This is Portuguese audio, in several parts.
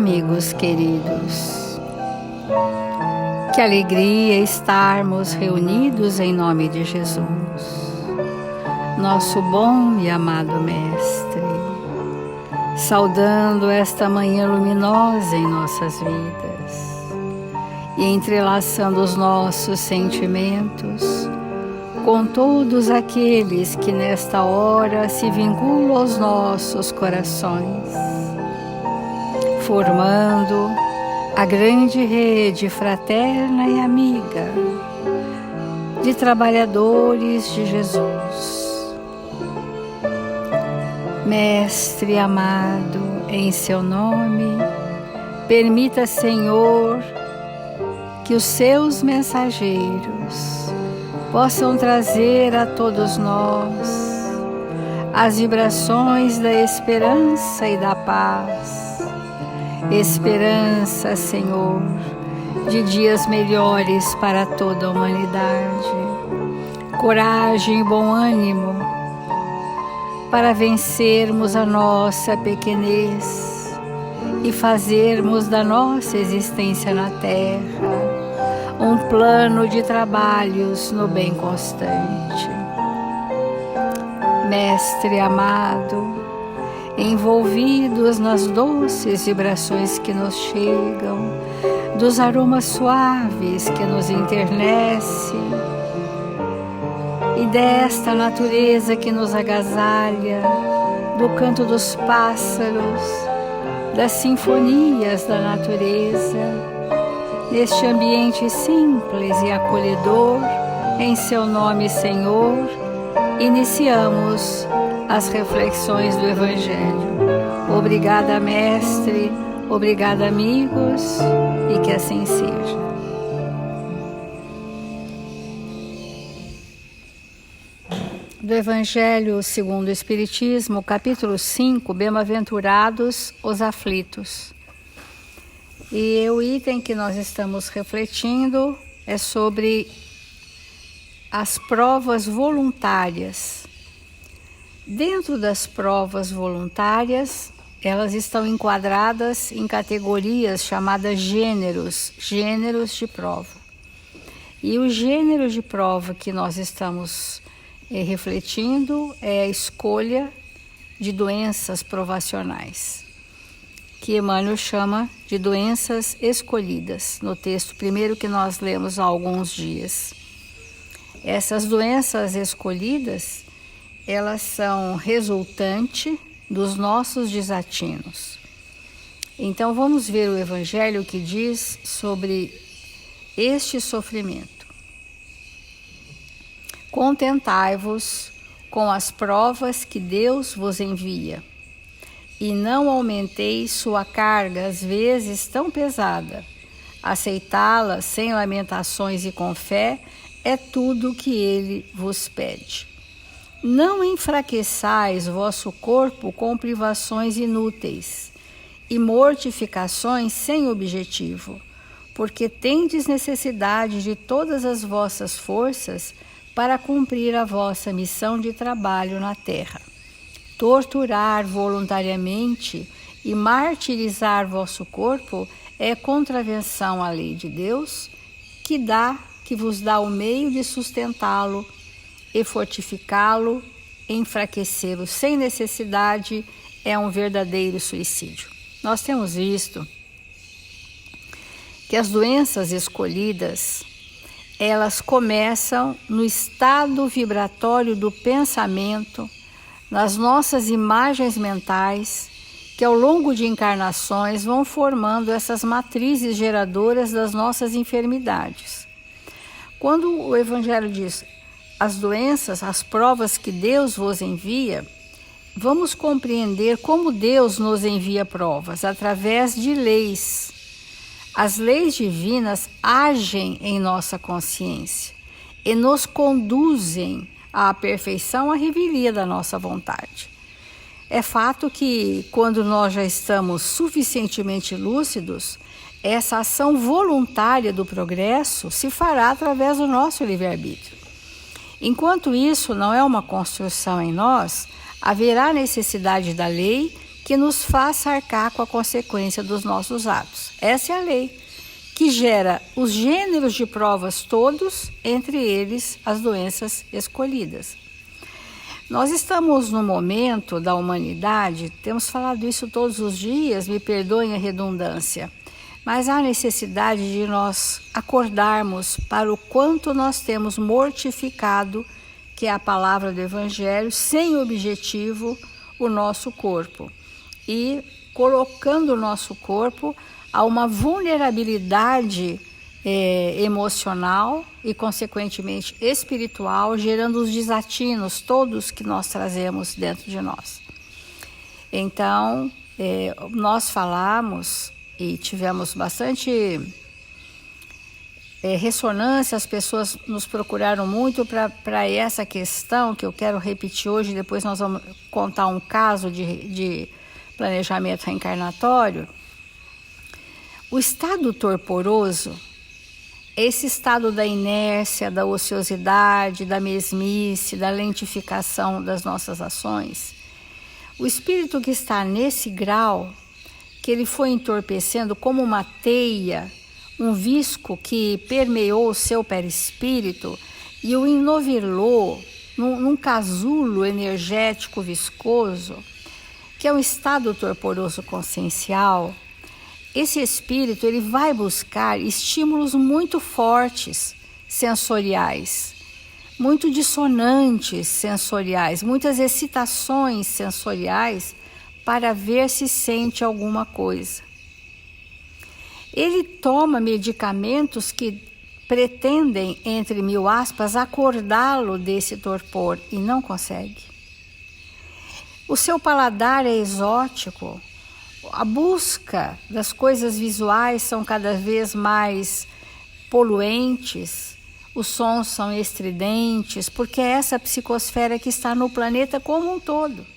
amigos queridos. Que alegria estarmos reunidos em nome de Jesus, nosso bom e amado Mestre, saudando esta manhã luminosa em nossas vidas e entrelaçando os nossos sentimentos com todos aqueles que nesta hora se vinculam aos nossos corações, formando a grande rede fraterna e amiga de trabalhadores de Jesus. Mestre amado, em seu nome, permita, Senhor, que os seus mensageiros possam trazer a todos nós as vibrações da esperança e da paz. Esperança, Senhor, de dias melhores para toda a humanidade. Coragem e bom ânimo para vencermos a nossa pequenez e fazermos da nossa existência na Terra um plano de trabalhos no bem constante. Mestre amado, envolvidos nas doces vibrações que nos chegam, dos aromas suaves que nos enternecem e desta natureza que nos agasalha, do canto dos pássaros, das sinfonias da natureza, neste ambiente simples e acolhedor, em seu nome, Senhor, iniciamos as reflexões do Evangelho. Obrigada, Mestre, obrigada, amigos, e que assim seja. Do Evangelho segundo o Espiritismo, capítulo 5, Bem-aventurados os aflitos. E o item que nós estamos refletindo é sobre as provas voluntárias. Dentro das provas voluntárias, elas estão enquadradas em categorias chamadas gêneros de prova. E o gênero de prova que nós estamos refletindo é a escolha de doenças provacionais, que Emmanuel chama de doenças escolhidas, no texto primeiro que nós lemos há alguns dias. Essas doenças escolhidas, elas são resultante dos nossos desatinos. Então vamos ver o Evangelho que diz sobre este sofrimento. Contentai-vos com as provas que Deus vos envia, e não aumenteis sua carga às vezes tão pesada. Aceitá-la sem lamentações e com fé é tudo o que ele vos pede. Não enfraqueçais vosso corpo com privações inúteis e mortificações sem objetivo, porque tendes necessidade de todas as vossas forças para cumprir a vossa missão de trabalho na terra. Torturar voluntariamente e martirizar vosso corpo é contravenção à lei de Deus, que vos dá o meio de sustentá-lo e fortificá-lo. Enfraquecê-lo sem necessidade é um verdadeiro suicídio. Nós temos visto que as doenças escolhidas, elas começam no estado vibratório do pensamento, nas nossas imagens mentais, que ao longo de encarnações vão formando essas matrizes geradoras das nossas enfermidades. Quando o Evangelho diz as doenças, as provas que Deus vos envia, vamos compreender como Deus nos envia provas, através de leis. As leis divinas agem em nossa consciência e nos conduzem à perfeição, à revelia da nossa vontade. É fato que, quando nós já estamos suficientemente lúcidos, essa ação voluntária do progresso se fará através do nosso livre-arbítrio. Enquanto isso não é uma construção em nós, haverá necessidade da lei que nos faz arcar com a consequência dos nossos atos. Essa é a lei, que gera os gêneros de provas todos, entre eles as doenças escolhidas. Nós estamos no momento da humanidade, temos falado isso todos os dias, me perdoem a redundância, mas há necessidade de nós acordarmos para o quanto nós temos mortificado, que é a palavra do Evangelho, sem objetivo, o nosso corpo. E colocando o nosso corpo a uma vulnerabilidade emocional e, consequentemente, espiritual, gerando os desatinos todos que nós trazemos dentro de nós. Então, nós falamos e tivemos bastante ressonância, as pessoas nos procuraram muito para essa questão, que eu quero repetir hoje, depois nós vamos contar um caso de planejamento reencarnatório. O estado torporoso, esse estado da inércia, da ociosidade, da mesmice, da lentificação das nossas ações, o espírito que está nesse grau, que ele foi entorpecendo como uma teia, um visco que permeou o seu perispírito e o enovelou num casulo energético viscoso, que é um estado torporoso consciencial. Esse espírito ele vai buscar estímulos muito fortes sensoriais, muito dissonantes sensoriais, muitas excitações sensoriais para ver se sente alguma coisa. Ele toma medicamentos que pretendem, entre mil aspas, acordá-lo desse torpor e não consegue. O seu paladar é exótico, a busca das coisas visuais são cada vez mais poluentes, os sons são estridentes, porque é essa psicosfera que está no planeta como um todo.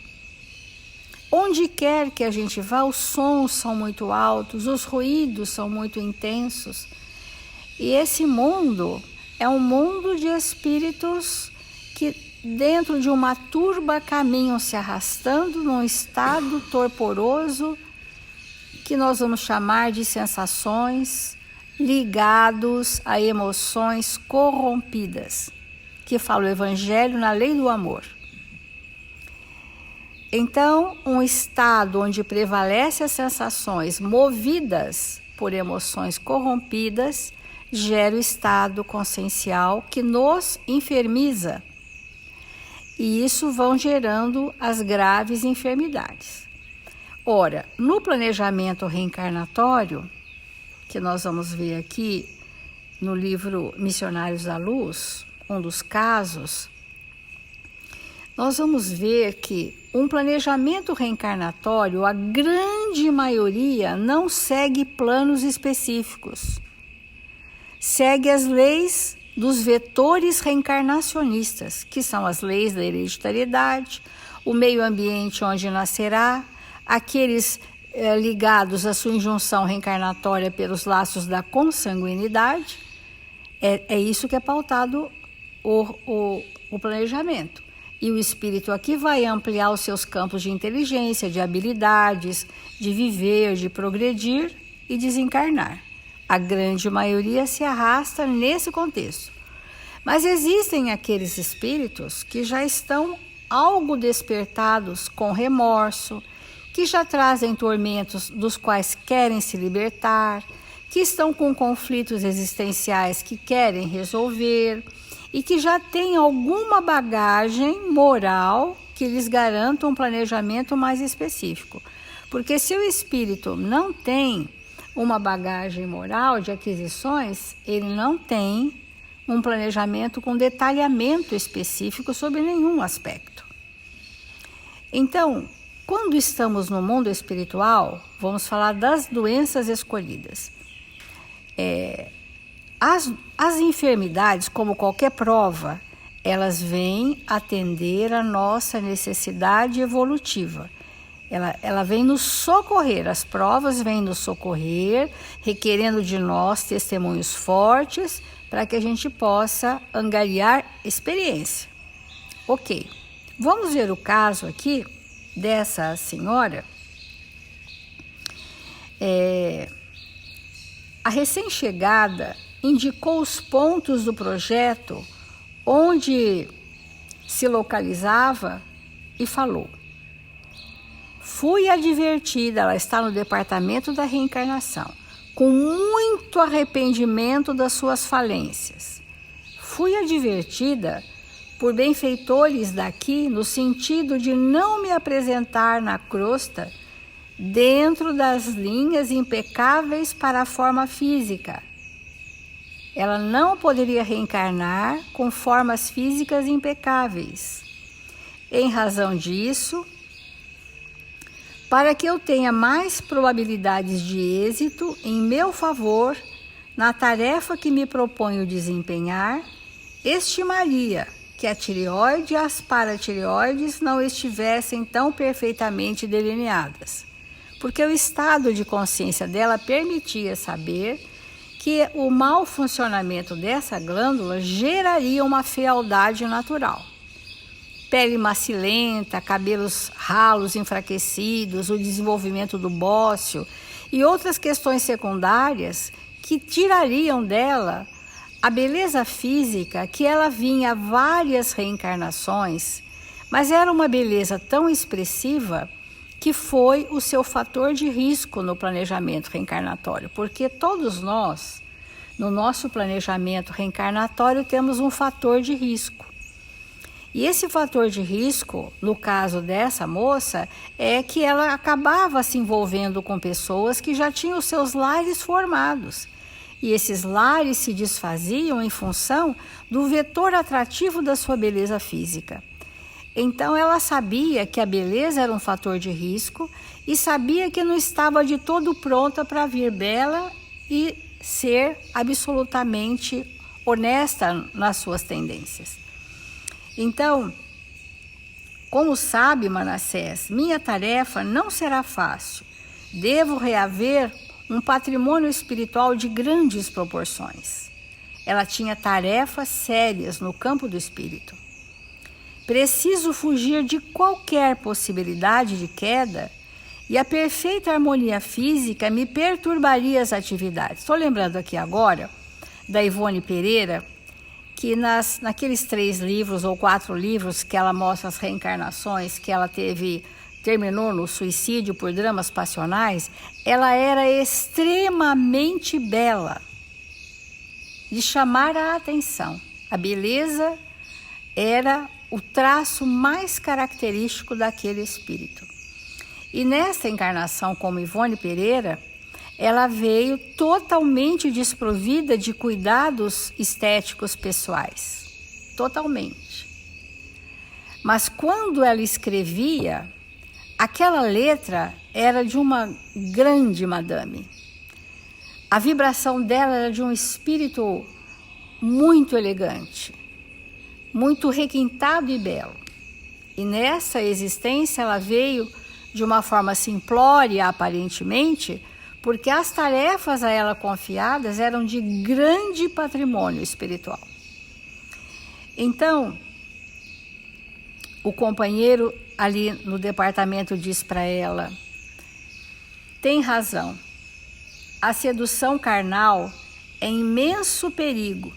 Onde quer que a gente vá, os sons são muito altos, os ruídos são muito intensos. E esse mundo é um mundo de espíritos que, dentro de uma turba, caminham se arrastando num estado torporoso que nós vamos chamar de sensações ligados a emoções corrompidas, que fala o Evangelho na lei do amor. Então, um estado onde prevalecem as sensações movidas por emoções corrompidas gera o estado consciencial que nos enfermiza. E isso vão gerando as graves enfermidades. Ora, no planejamento reencarnatório, que nós vamos ver aqui no livro Missionários da Luz, um dos casos, nós vamos ver que um planejamento reencarnatório, a grande maioria não segue planos específicos. Segue as leis dos vetores reencarnacionistas, que são as leis da hereditariedade, o meio ambiente onde nascerá, aqueles ligados à sua injunção reencarnatória pelos laços da consanguinidade. É isso que é pautado o planejamento. E o espírito aqui vai ampliar os seus campos de inteligência, de habilidades, de viver, de progredir e desencarnar. A grande maioria se arrasta nesse contexto. Mas existem aqueles espíritos que já estão algo despertados com remorso, que já trazem tormentos dos quais querem se libertar, que estão com conflitos existenciais que querem resolver e que já têm alguma bagagem moral que lhes garanta um planejamento mais específico. Porque se o espírito não tem uma bagagem moral de aquisições, ele não tem um planejamento com detalhamento específico sobre nenhum aspecto. Então, quando estamos no mundo espiritual, vamos falar das doenças escolhidas. As enfermidades, como qualquer prova, elas vêm atender a nossa necessidade evolutiva. Ela vem nos socorrer, as provas vêm nos socorrer, requerendo de nós testemunhos fortes para que a gente possa angariar experiência. Ok, vamos ver o caso aqui dessa senhora A recém-chegada indicou os pontos do projeto onde se localizava e falou: fui advertida, ela está no departamento da reencarnação, com muito arrependimento das suas falências. Fui advertida por benfeitores daqui no sentido de não me apresentar na crosta dentro das linhas impecáveis para a forma física. Ela não poderia reencarnar com formas físicas impecáveis. Em razão disso, para que eu tenha mais probabilidades de êxito em meu favor na tarefa que me proponho desempenhar, estimaria que a tireoide e as paratireoides não estivessem tão perfeitamente delineadas, porque o estado de consciência dela permitia saber que o mau funcionamento dessa glândula geraria uma fealdade natural. Pele macilenta, cabelos ralos enfraquecidos, o desenvolvimento do bócio e outras questões secundárias que tirariam dela a beleza física que ela vinha várias reencarnações, mas era uma beleza tão expressiva que foi o seu fator de risco no planejamento reencarnatório, porque todos nós, no nosso planejamento reencarnatório, temos um fator de risco. E esse fator de risco, no caso dessa moça, é que ela acabava se envolvendo com pessoas que já tinham seus lares formados. E esses lares se desfaziam em função do vetor atrativo da sua beleza física. Então ela sabia que a beleza era um fator de risco e sabia que não estava de todo pronta para vir bela e ser absolutamente honesta nas suas tendências. Então, como sabe Manassés, minha tarefa não será fácil. Devo reaver um patrimônio espiritual de grandes proporções. Ela tinha tarefas sérias no campo do espírito. Preciso fugir de qualquer possibilidade de queda e a perfeita harmonia física me perturbaria as atividades. Estou lembrando aqui agora da Ivone Pereira, que naqueles 3 livros ou 4 livros que ela mostra as reencarnações que ela terminou no suicídio por dramas passionais, ela era extremamente bela, de chamar a atenção. A beleza era o traço mais característico daquele espírito. E nessa encarnação como Ivone Pereira, ela veio totalmente desprovida de cuidados estéticos pessoais. Totalmente. Mas quando ela escrevia, aquela letra era de uma grande madame. A vibração dela era de um espírito muito elegante, muito requintado e belo. E nessa existência ela veio de uma forma simplória, aparentemente, porque as tarefas a ela confiadas eram de grande patrimônio espiritual. Então, o companheiro ali no departamento diz para ela: tem razão, a sedução carnal é imenso perigo,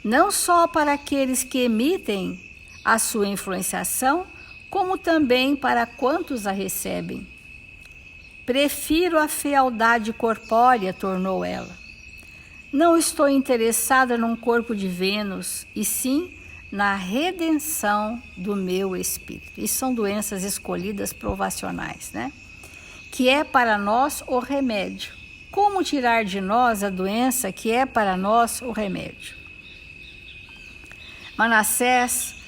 não só para aqueles que emitem a sua influenciação, como também para quantos a recebem. Prefiro a fealdade corpórea, tornou ela. Não estou interessada num corpo de Vênus, e sim na redenção do meu espírito. Isso são doenças escolhidas provacionais, né? Que é para nós o remédio. Como tirar de nós a doença que é para nós o remédio? Manassés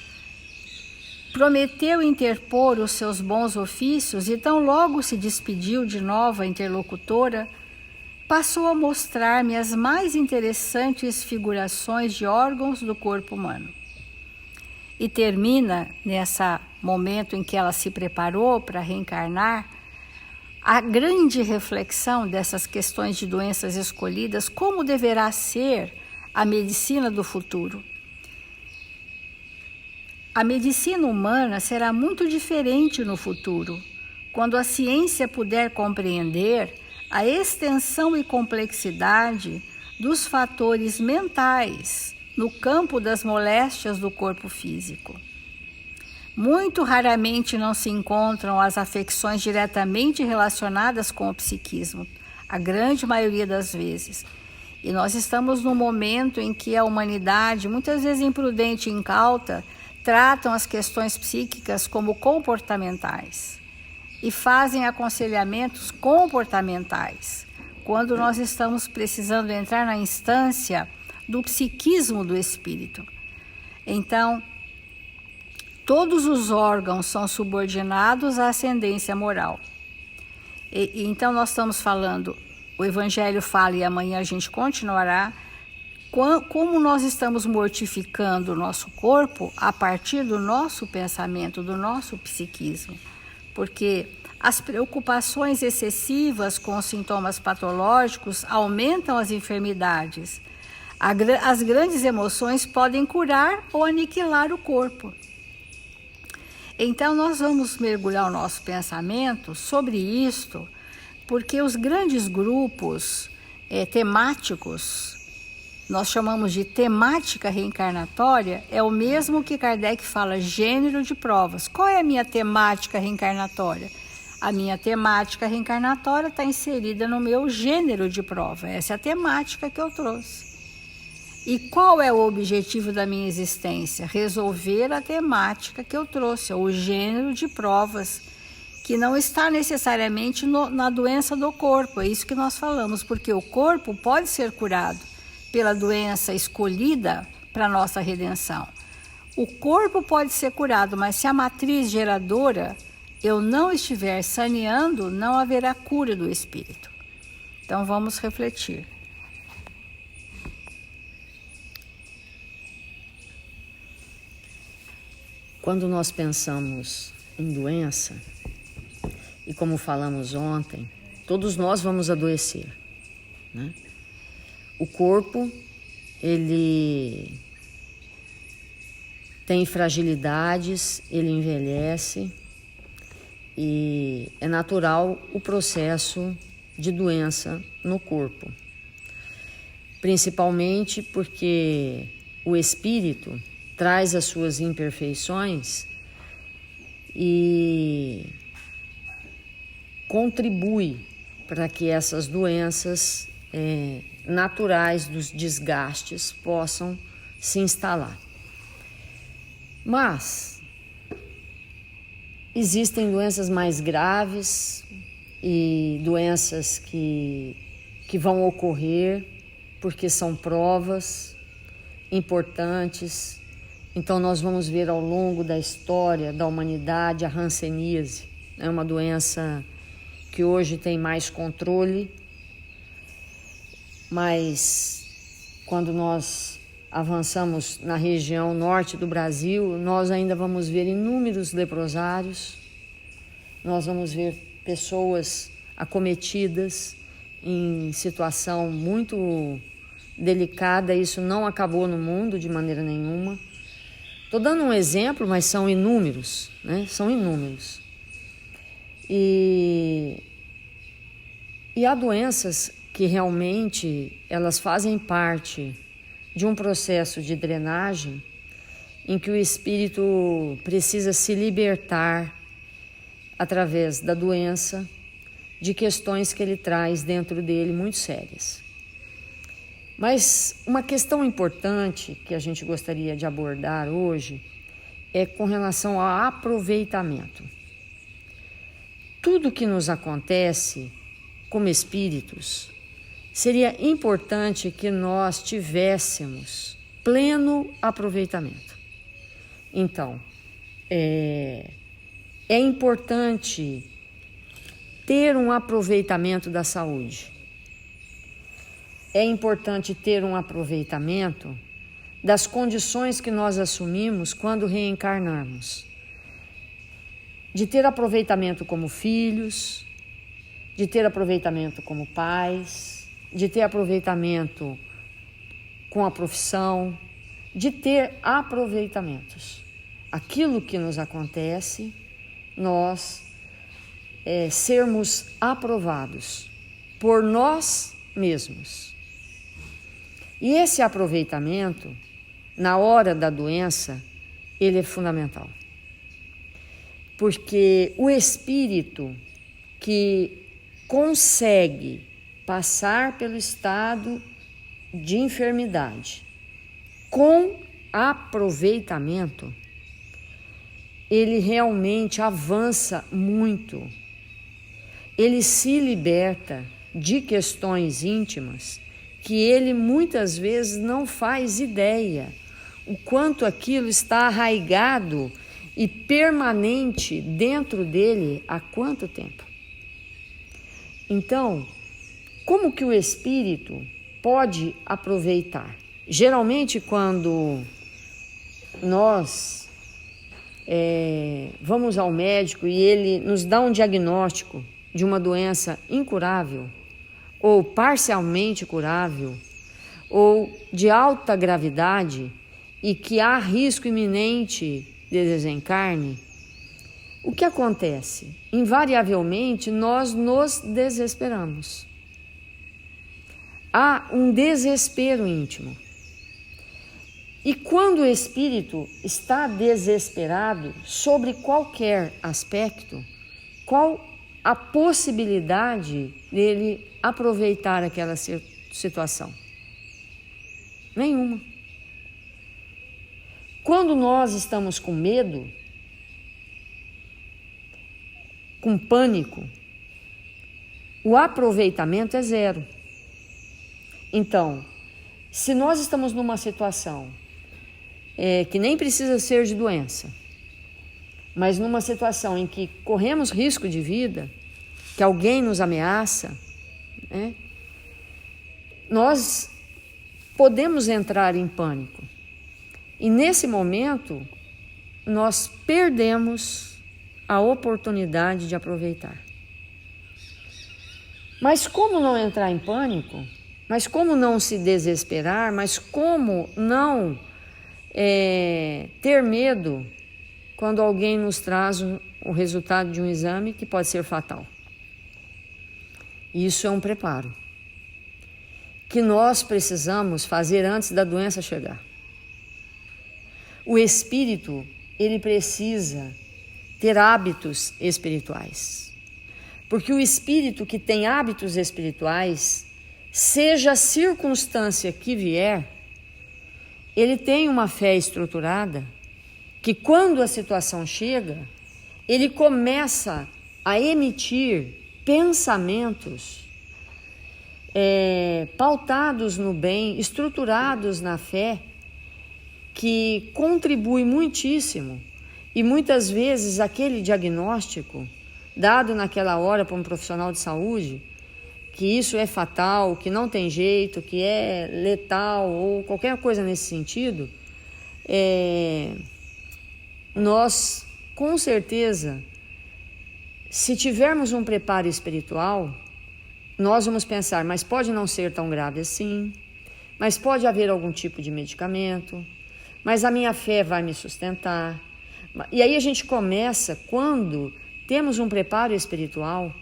prometeu interpor os seus bons ofícios e tão logo se despediu de nova interlocutora, passou a mostrar-me as mais interessantes figurações de órgãos do corpo humano. E termina, nesse momento em que ela se preparou para reencarnar, a grande reflexão dessas questões de doenças escolhidas, como deverá ser a medicina do futuro. A medicina humana será muito diferente no futuro, quando a ciência puder compreender a extensão e complexidade dos fatores mentais no campo das moléstias do corpo físico. Muito raramente não se encontram as afecções diretamente relacionadas com o psiquismo, a grande maioria das vezes. E nós estamos num momento em que a humanidade, muitas vezes imprudente e incauta, tratam as questões psíquicas como comportamentais e fazem aconselhamentos comportamentais, quando nós estamos precisando entrar na instância do psiquismo do espírito. Então, todos os órgãos são subordinados à ascendência moral. Então nós estamos falando, o Evangelho fala e amanhã a gente continuará, como nós estamos mortificando o nosso corpo a partir do nosso pensamento, do nosso psiquismo. Porque as preocupações excessivas com os sintomas patológicos aumentam as enfermidades. As grandes emoções podem curar ou aniquilar o corpo. Então, nós vamos mergulhar o nosso pensamento sobre isto, porque os grandes grupos temáticos, nós chamamos de temática reencarnatória, é o mesmo que Kardec fala, gênero de provas. Qual é a minha temática reencarnatória? A minha temática reencarnatória está inserida no meu gênero de prova. Essa é a temática que eu trouxe. E qual é o objetivo da minha existência? Resolver a temática que eu trouxe, o gênero de provas, que não está necessariamente na doença do corpo. É isso que nós falamos, porque o corpo pode ser curado pela doença escolhida para a nossa redenção. O corpo pode ser curado, mas se a matriz geradora eu não estiver saneando, não haverá cura do espírito. Então vamos refletir. Quando nós pensamos em doença, e como falamos ontem, todos nós vamos adoecer, né? O corpo, ele tem fragilidades, ele envelhece e é natural o processo de doença no corpo. Principalmente porque o espírito traz as suas imperfeições e contribui para que essas doenças naturais dos desgastes possam se instalar. Mas existem doenças mais graves e doenças que vão ocorrer porque são provas importantes. Então nós vamos ver ao longo da história da humanidade a hanseníase. É uma doença que hoje tem mais controle, mas quando nós avançamos na região norte do Brasil, nós ainda vamos ver inúmeros leprosários, nós vamos ver pessoas acometidas em situação muito delicada. Isso não acabou no mundo de maneira nenhuma. Estou dando um exemplo, mas são inúmeros, né? São inúmeros. E há doenças que realmente elas fazem parte de um processo de drenagem em que o espírito precisa se libertar através da doença de questões que ele traz dentro dele muito sérias. Mas uma questão importante que a gente gostaria de abordar hoje é com relação ao aproveitamento. Tudo que nos acontece como espíritos, seria importante que nós tivéssemos pleno aproveitamento. Então, é importante ter um aproveitamento da saúde. É importante ter um aproveitamento das condições que nós assumimos quando reencarnarmos. De ter aproveitamento como filhos, de ter aproveitamento como pais, de ter aproveitamento com a profissão, de ter aproveitamentos. Aquilo que nos acontece, nós sermos aprovados por nós mesmos. E esse aproveitamento, na hora da doença, ele é fundamental. Porque o espírito que consegue passar pelo estado de enfermidade com aproveitamento, ele realmente avança muito. Ele se liberta de questões íntimas que ele muitas vezes não faz ideia o quanto aquilo está arraigado e permanente dentro dele há quanto tempo. Então, como que o espírito pode aproveitar? Geralmente, quando nós vamos ao médico e ele nos dá um diagnóstico de uma doença incurável, ou parcialmente curável, ou de alta gravidade e que há risco iminente de desencarne, o que acontece? Invariavelmente, nós nos desesperamos. Há um desespero íntimo. E quando o espírito está desesperado sobre qualquer aspecto, qual a possibilidade dele aproveitar aquela situação? Nenhuma. Quando nós estamos com medo, com pânico, o aproveitamento é zero. Então, se nós estamos numa situação que nem precisa ser de doença, mas numa situação em que corremos risco de vida, que alguém nos ameaça, né, nós podemos entrar em pânico. E nesse momento, nós perdemos a oportunidade de aproveitar. Mas como não entrar em pânico? Mas como não se desesperar? Mas como não ter medo quando alguém nos traz o resultado de um exame que pode ser fatal? Isso é um preparo que nós precisamos fazer antes da doença chegar. O espírito, ele precisa ter hábitos espirituais. Porque o espírito que tem hábitos espirituais, seja a circunstância que vier, ele tem uma fé estruturada que quando a situação chega, ele começa a emitir pensamentos pautados no bem, estruturados na fé, que contribui muitíssimo. E muitas vezes aquele diagnóstico dado naquela hora por um profissional de saúde, que isso é fatal, que não tem jeito, que é letal ou qualquer coisa nesse sentido, nós, com certeza, se tivermos um preparo espiritual, nós vamos pensar, mas pode não ser tão grave assim, mas pode haver algum tipo de medicamento, mas a minha fé vai me sustentar. E aí a gente começa, quando temos um preparo espiritual,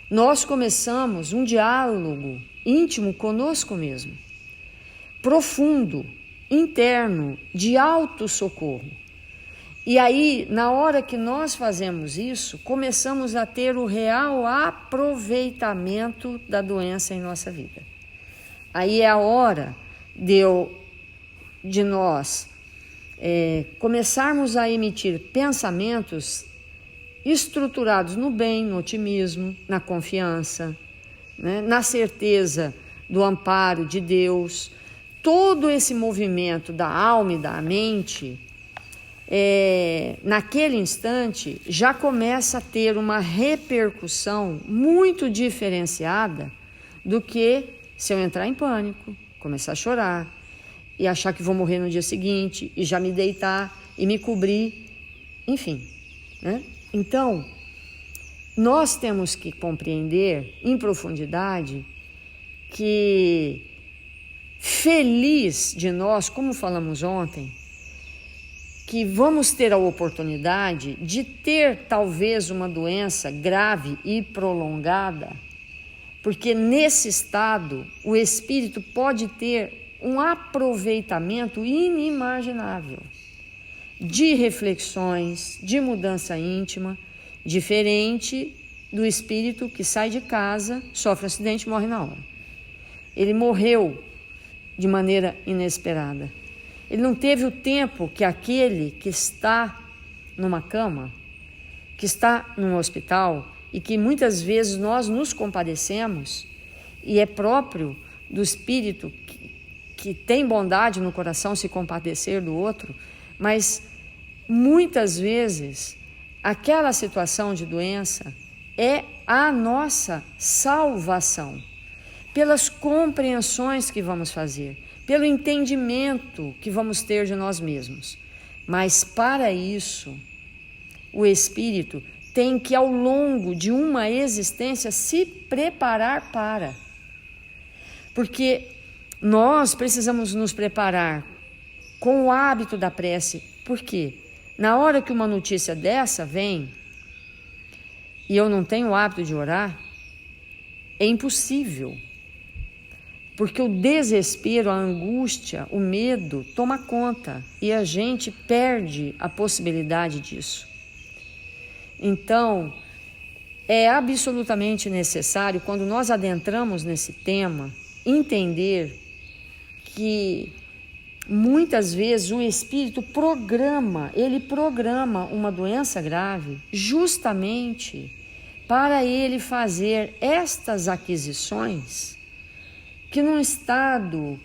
nós começamos um diálogo íntimo conosco mesmo, profundo, interno, de autossocorro. E aí, na hora que nós fazemos isso, começamos a ter o real aproveitamento da doença em nossa vida. Aí é a hora de nós começarmos a emitir pensamentos estruturados no bem, no otimismo, na confiança, né, na certeza do amparo de Deus. Todo esse movimento da alma e da mente, naquele instante, já começa a ter uma repercussão muito diferenciada do que se eu entrar em pânico, começar a chorar e achar que vou morrer no dia seguinte e já me deitar e me cobrir, enfim, né? Então, nós temos que compreender em profundidade que feliz de nós, como falamos ontem, que vamos ter a oportunidade de ter talvez uma doença grave e prolongada, Porque nesse estado, o espírito pode ter um aproveitamento inimaginável de reflexões, de mudança íntima, diferente do espírito que sai de casa, sofre um acidente e morre na hora. Ele morreu de maneira inesperada. Ele não teve o tempo que aquele que está numa cama, que está num hospital e que muitas vezes nós nos compadecemos, e é próprio do espírito que tem bondade no coração se compadecer do outro, mas muitas vezes aquela situação de doença é a nossa salvação, pelas compreensões que vamos fazer, pelo entendimento que vamos ter de nós mesmos. Mas para isso, o espírito tem que, ao longo de uma existência, se preparar para. Porque nós precisamos nos preparar com o hábito da prece. Por quê? Na hora que uma notícia dessa vem, e eu não tenho o hábito de orar, é impossível. Porque o desespero, a angústia, o medo toma conta e a gente perde a possibilidade disso. Então, é absolutamente necessário, quando nós adentramos nesse tema, entender que muitas vezes o espírito programa uma doença grave justamente para ele fazer estas aquisições que num estado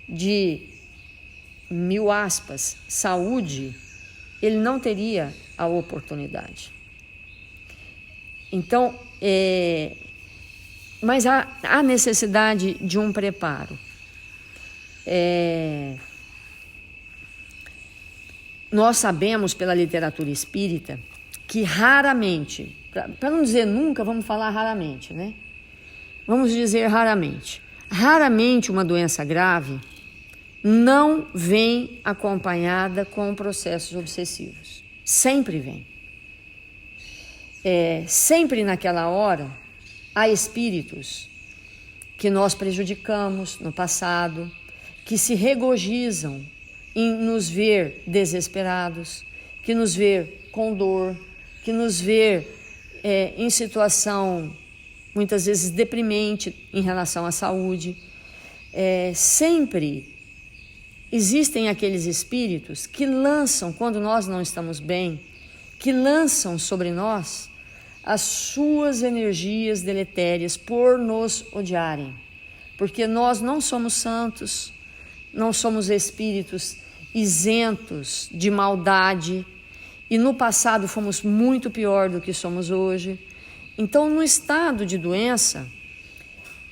de, mil aspas, saúde, ele não teria a oportunidade. Então, mas há necessidade de um preparo. Nós sabemos pela literatura espírita que raramente, para não dizer nunca, vamos falar raramente, né? Vamos dizer raramente. Raramente uma doença grave não vem acompanhada com processos obsessivos. Sempre vem. Sempre naquela hora há espíritos que nós prejudicamos no passado, que se regozijam em nos ver desesperados, que nos ver com dor, que nos ver em situação muitas vezes deprimente em relação à saúde. Sempre existem aqueles espíritos que lançam, quando nós não estamos bem, que lançam sobre nós as suas energias deletérias por nos odiarem. Porque nós não somos santos, não somos espíritos isentos de maldade, e no passado fomos muito pior do que somos hoje. Então, no estado de doença,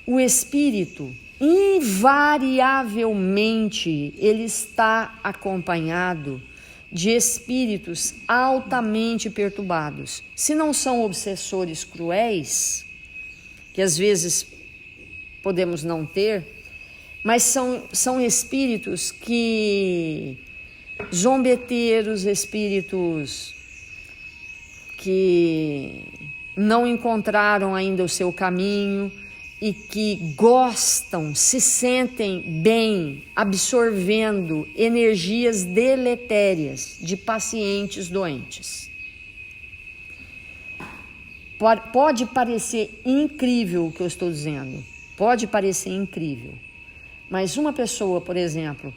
o espírito, invariavelmente, ele está acompanhado de espíritos altamente perturbados. Se não são obsessores cruéis, que às vezes podemos não ter, mas são espíritos que zombeteiros, espíritos que não encontraram ainda o seu caminho e que gostam, se sentem bem absorvendo energias deletérias de pacientes doentes. Pode parecer incrível o que eu estou dizendo, pode parecer incrível, mas uma pessoa, por exemplo,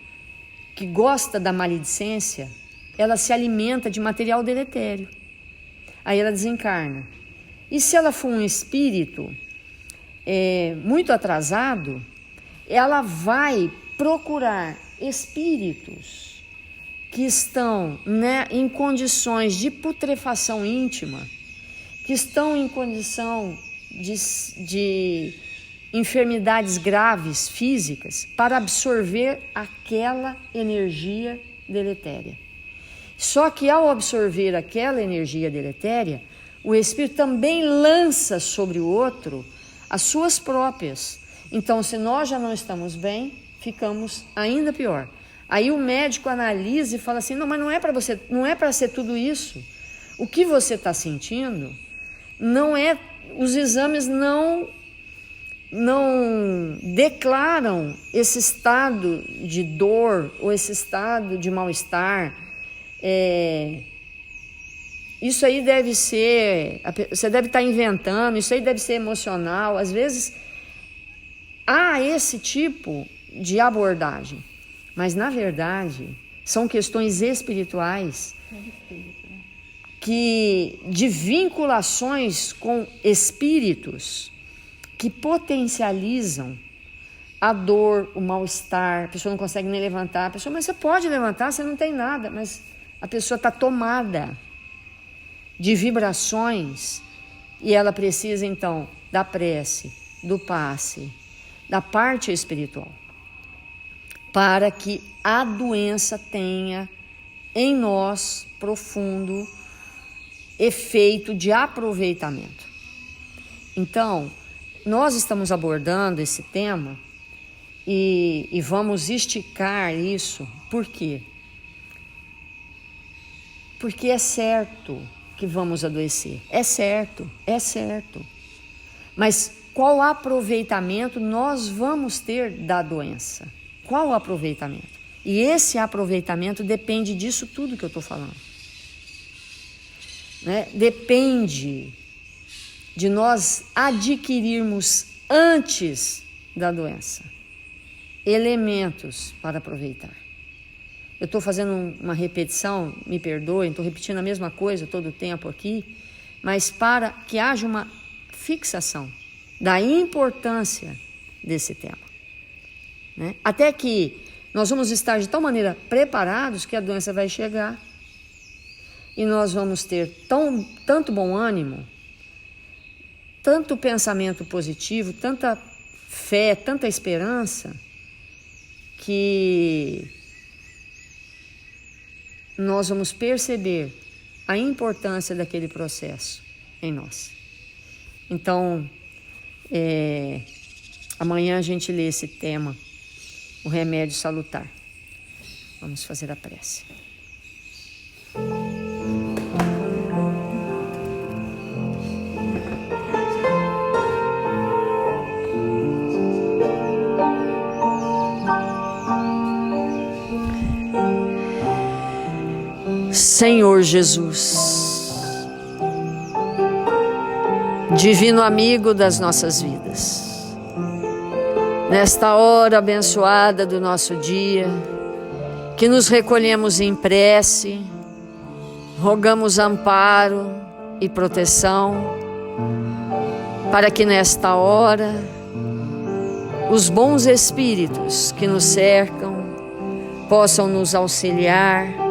que gosta da maledicência, ela se alimenta de material deletério, aí ela desencarna. E se ela for um espírito muito atrasado, ela vai procurar espíritos que estão em condições de putrefação íntima, que estão em condição de enfermidades graves físicas, para absorver aquela energia deletéria. Só que ao absorver aquela energia deletéria, o espírito também lança sobre o outro as suas próprias. Então, se nós já não estamos bem, ficamos ainda pior. Aí o médico analisa e fala assim: não, mas não é para você, não é para ser tudo isso. O que você está sentindo não é, os exames não não declaram esse estado de dor ou esse estado de mal-estar. Isso aí deve ser, você deve estar inventando, isso aí deve ser emocional. Às vezes há esse tipo de abordagem, mas na verdade são questões espirituais de vinculações com espíritos que potencializam a dor, o mal-estar. A pessoa não consegue nem levantar. A pessoa, mas você pode levantar, você não tem nada. Mas a pessoa está tomada de vibrações e ela precisa então da prece, do passe, da parte espiritual, para que a doença tenha em nós profundo efeito de aproveitamento. Então, nós estamos abordando esse tema e vamos esticar isso. Por quê? Porque é certo que vamos adoecer. É certo. Mas qual aproveitamento nós vamos ter da doença? Qual aproveitamento? E esse aproveitamento depende disso tudo que eu estou falando. Depende de nós adquirirmos antes da doença elementos para aproveitar. Eu estou fazendo uma repetição, me perdoem, estou repetindo a mesma coisa todo o tempo aqui, mas para que haja uma fixação da importância desse tema. Até que nós vamos estar de tal maneira preparados que a doença vai chegar e nós vamos ter tanto bom ânimo, tanto pensamento positivo, tanta fé, tanta esperança, que nós vamos perceber a importância daquele processo em nós. Então, amanhã a gente lê esse tema, o remédio salutar. Vamos fazer a prece. Senhor Jesus, divino amigo das nossas vidas, nesta hora abençoada do nosso dia, que nos recolhemos em prece, rogamos amparo e proteção, para que nesta hora os bons espíritos que nos cercam possam nos auxiliar,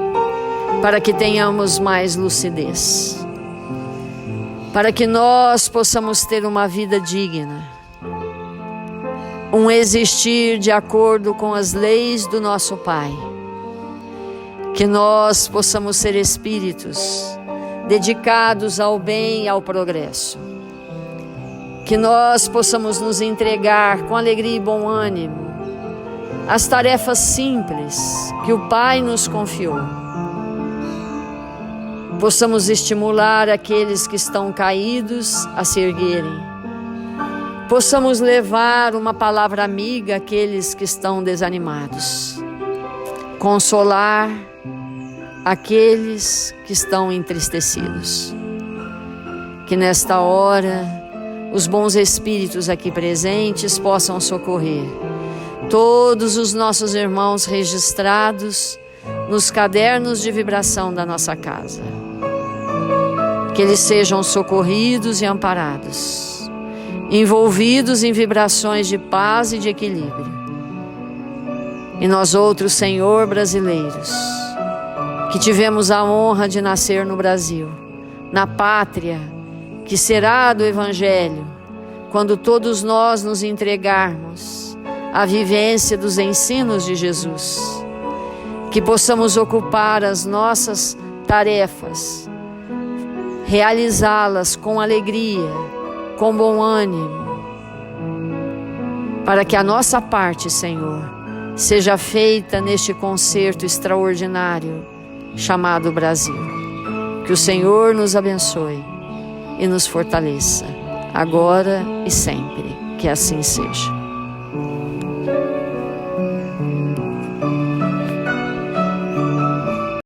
para que tenhamos mais lucidez, para que nós possamos ter uma vida digna, um existir de acordo com as leis do nosso Pai, que nós possamos ser espíritos dedicados ao bem e ao progresso, que nós possamos nos entregar com alegria e bom ânimo às tarefas simples que o Pai nos confiou. Possamos estimular aqueles que estão caídos a se erguerem. Possamos levar uma palavra amiga àqueles que estão desanimados. Consolar aqueles que estão entristecidos. Que nesta hora os bons espíritos aqui presentes possam socorrer todos os nossos irmãos registrados nos cadernos de vibração da nossa casa. Que eles sejam socorridos e amparados, envolvidos em vibrações de paz e de equilíbrio. E nós outros, Senhor, brasileiros, que tivemos a honra de nascer no Brasil, na pátria que será do Evangelho, quando todos nós nos entregarmos à vivência dos ensinos de Jesus, que possamos ocupar as nossas tarefas, realizá-las com alegria, com bom ânimo, para que a nossa parte, Senhor, seja feita neste concerto extraordinário chamado Brasil. Que o Senhor nos abençoe e nos fortaleça, agora e sempre. Que assim seja.